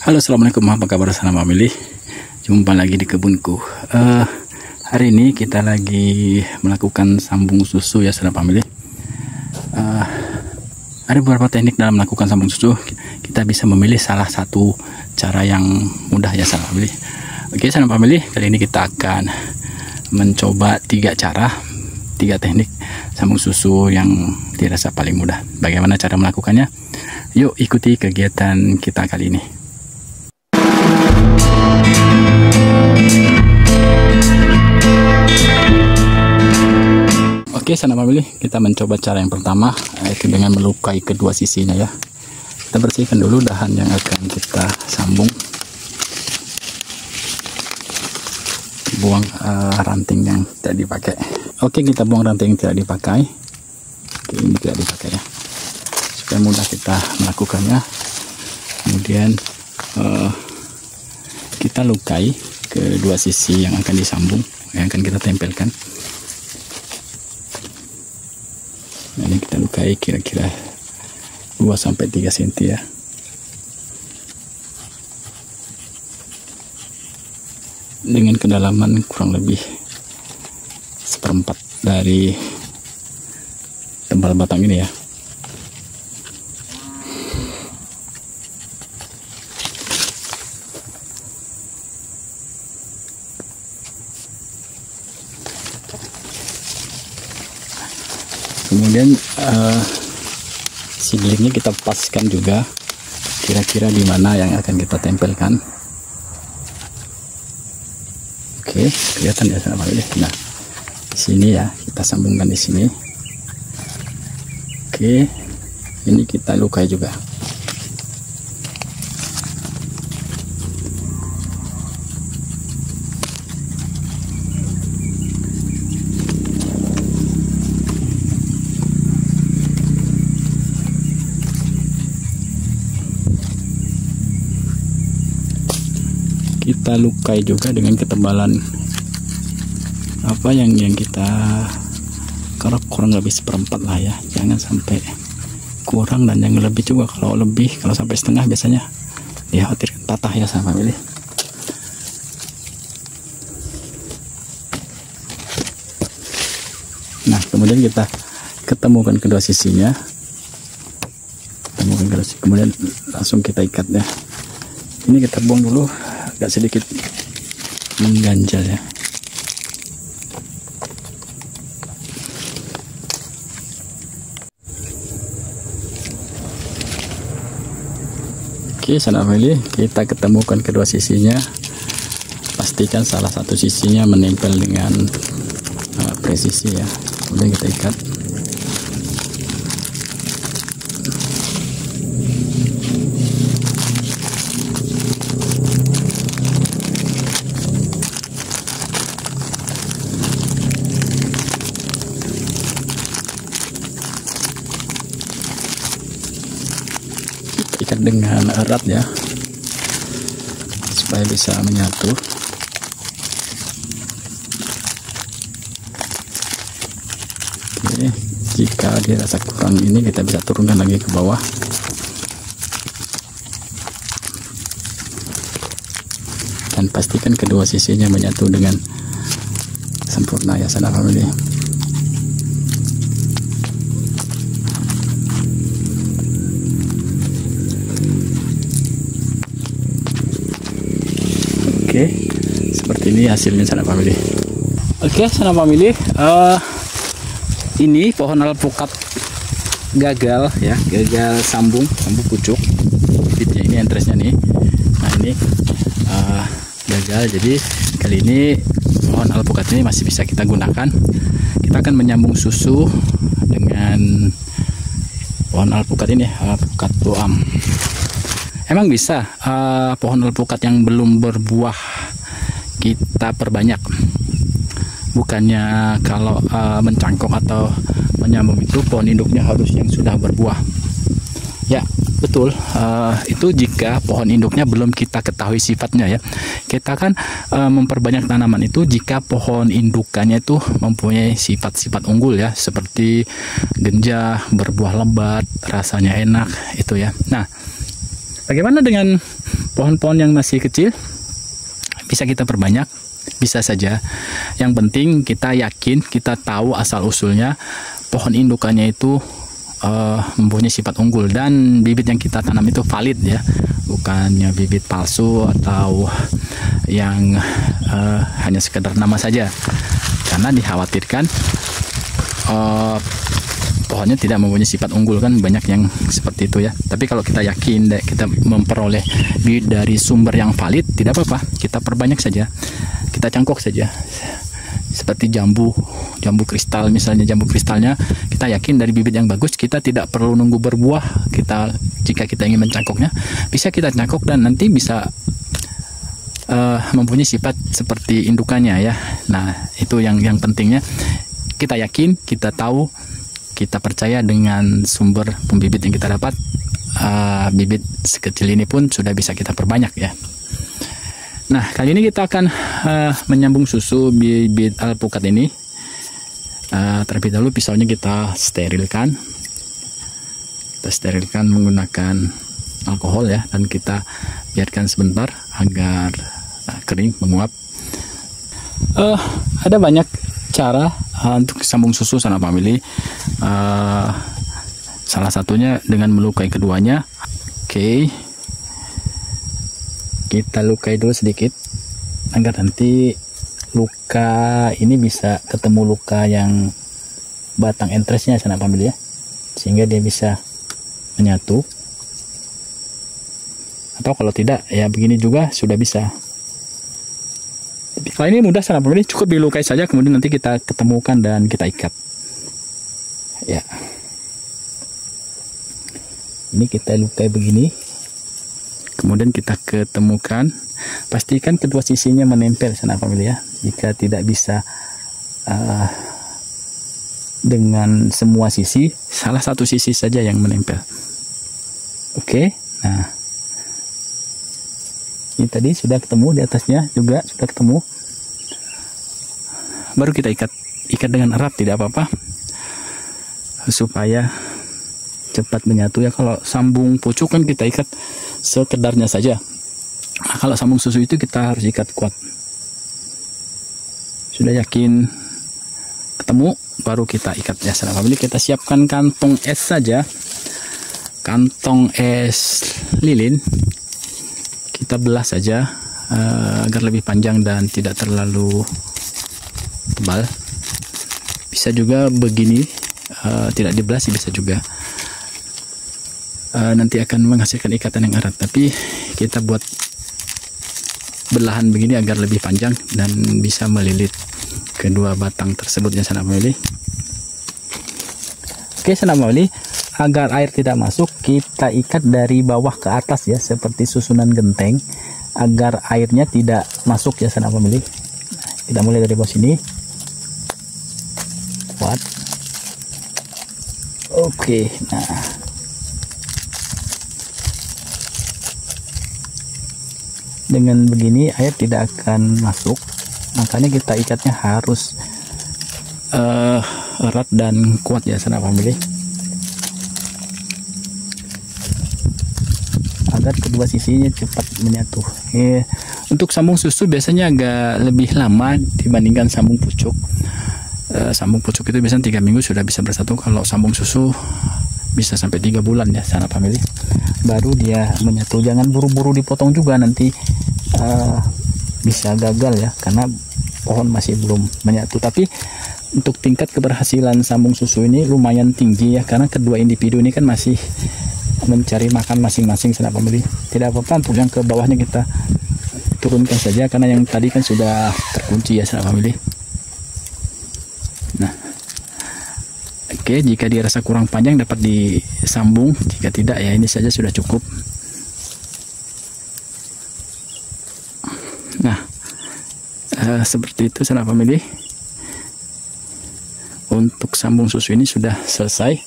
Halo, assalamualaikum, apa kabar sahabat family? Jumpa lagi di kebunku. Hari ini kita lagi melakukan sambung susu ya sahabat family. Ada beberapa teknik dalam melakukan sambung susu. Kita bisa memilih salah satu cara yang mudah ya sahabat family. Oke sahabat family, kali ini kita akan mencoba 3 teknik sambung susu yang dirasa paling mudah. Bagaimana cara melakukannya? Yuk ikuti kegiatan kita kali ini. Oke sahabat family, kita mencoba cara yang pertama, yaitu dengan melukai kedua sisinya ya. Kita bersihkan dulu dahan yang akan kita sambung, buang ranting yang tidak dipakai. Oke, kita buang ranting yang tidak dipakai. Oke, ini tidak dipakai ya, supaya mudah kita melakukannya. Kemudian kita lukai kedua sisi yang akan disambung, yang akan kita tempelkan. Nah, ini kita lukai kira-kira 2-3 cm ya. Dengan kedalaman kurang lebih 1/4 dari tebal batang ini ya. Kemudian seedlingnya kita paskan juga kira-kira di mana yang akan kita tempelkan. Oke, kelihatan ya sahabat family. Nah, di sini ya kita sambungkan di sini. Oke, ini kita lukai juga. Kita lukai juga dengan ketebalan apa yang kita kerap, kurang lebih 1/4 lah ya, jangan sampai kurang, dan jangan lebih juga. Kalau lebih, kalau sampai setengah biasanya dikhawatirkan patah ya sahabat family. Nah, kemudian kita ketemukan kedua sisinya, kemudian langsung kita ikat ya. Ini kita buang dulu, agak sedikit mengganjal ya. Oke sahabat family, kita ketemukan kedua sisinya. Pastikan salah satu sisinya menempel dengan presisi ya. Kemudian kita ikat. Ikat dengan erat ya, supaya bisa menyatu. Oke, jika dirasa kurang ini kita bisa turunkan lagi ke bawah. Dan pastikan kedua sisinya menyatu dengan sempurna ya sahabat family. Oke, seperti ini hasilnya sahabat family. Oke sahabat family, ini pohon alpukat gagal ya, gagal sambung pucuk. Bibitnya ini enteresnya nih. Nah ini gagal, jadi kali ini pohon alpukat ini masih bisa kita gunakan. Kita akan menyambung susu dengan pohon alpukat ini, alpukat tuam. Emang bisa pohon alpukat yang belum berbuah kita perbanyak. Bukannya kalau mencangkok atau menyambung itu pohon induknya harus yang sudah berbuah. Ya betul, itu jika pohon induknya belum kita ketahui sifatnya ya. Kita kan memperbanyak tanaman itu jika pohon indukannya itu mempunyai sifat-sifat unggul ya, seperti genjah, berbuah lebat, rasanya enak itu ya. Nah, bagaimana dengan pohon-pohon yang masih kecil bisa kita perbanyak, bisa saja. Yang penting kita yakin, kita tahu asal usulnya pohon indukannya itu mempunyai sifat unggul dan bibit yang kita tanam itu valid ya, bukannya bibit palsu atau yang hanya sekedar nama saja, karena dikhawatirkan pohonnya tidak mempunyai sifat unggul, kan banyak yang seperti itu ya. Tapi kalau kita yakin kita memperoleh bibit dari sumber yang valid, tidak apa-apa, kita perbanyak saja, kita cangkok saja. Seperti jambu kristal, misalnya jambu kristalnya kita yakin dari bibit yang bagus, kita tidak perlu nunggu berbuah. Jika kita ingin mencangkoknya, bisa kita cangkok dan nanti bisa mempunyai sifat seperti indukannya ya. Nah, itu yang pentingnya, kita yakin, kita tahu, kita percaya dengan sumber pembibit yang kita dapat. Bibit sekecil ini pun sudah bisa kita perbanyak ya. Nah, kali ini kita akan menyambung susu bibit alpukat ini. Terlebih dahulu pisaunya kita sterilkan. Kita sterilkan menggunakan alkohol ya, dan kita biarkan sebentar agar kering, menguap. Ada banyak cara untuk sambung susu sanak famili. Salah satunya dengan melukai keduanya. Oke. Kita lukai dulu sedikit agar nanti luka ini bisa ketemu luka yang batang entresnya sanak famili ya, sehingga dia bisa menyatu. Atau kalau tidak ya begini juga sudah bisa. Kalau ini mudah sanak famili, cukup dilukai saja, kemudian nanti kita ketemukan dan kita ikat ya. Ini kita lukai begini, kemudian kita ketemukan, pastikan kedua sisinya menempel sanak famili ya. Jika tidak bisa dengan semua sisi, salah satu sisi saja yang menempel. Oke, nah ini tadi sudah ketemu, di atasnya juga sudah ketemu. Baru kita ikat dengan erat, tidak apa-apa, supaya cepat menyatu ya. Kalau sambung pucuk kan kita ikat sekedarnya saja. Nah, kalau sambung susu itu kita harus ikat kuat. Sudah yakin ketemu, baru kita ikat ya sanak famili. Kita siapkan kantong es saja, kantong es lilin. Kita belah saja agar lebih panjang dan tidak terlalu tebal. Bisa juga begini, tidak dibelah sih bisa juga. Nanti akan menghasilkan ikatan yang erat, tapi kita buat belahan begini agar lebih panjang dan bisa melilit kedua batang tersebut ya sanak famili. Oke sanak famili, agar air tidak masuk, kita ikat dari bawah ke atas ya, seperti susunan genteng, agar airnya tidak masuk ya sanak famili. Kita mulai dari bawah sini, kuat. Oke, nah dengan begini air tidak akan masuk, makanya kita ikatnya harus erat dan kuat ya sanak famili, agar kedua sisinya cepat menyatu. Untuk sambung susu biasanya agak lebih lama dibandingkan sambung pucuk. Sambung pucuk itu biasanya 3 minggu sudah bisa bersatu. Kalau sambung susu bisa sampai 3 bulan ya sanak famili, baru dia menyatu. Jangan buru-buru dipotong juga, nanti bisa gagal ya, karena pohon masih belum menyatu. Tapi untuk tingkat keberhasilan sambung susu ini lumayan tinggi ya, karena kedua individu ini kan masih mencari makan masing-masing sanak famili. Tidak apa-apa untuk yang ke bawahnya kita turunkan saja, karena yang tadi kan sudah terkunci ya sanak famili. Nah, oke, jika dirasa kurang panjang dapat disambung, jika tidak ya ini saja sudah cukup. Nah, seperti itu sanak famili. Untuk sambung susu ini sudah selesai.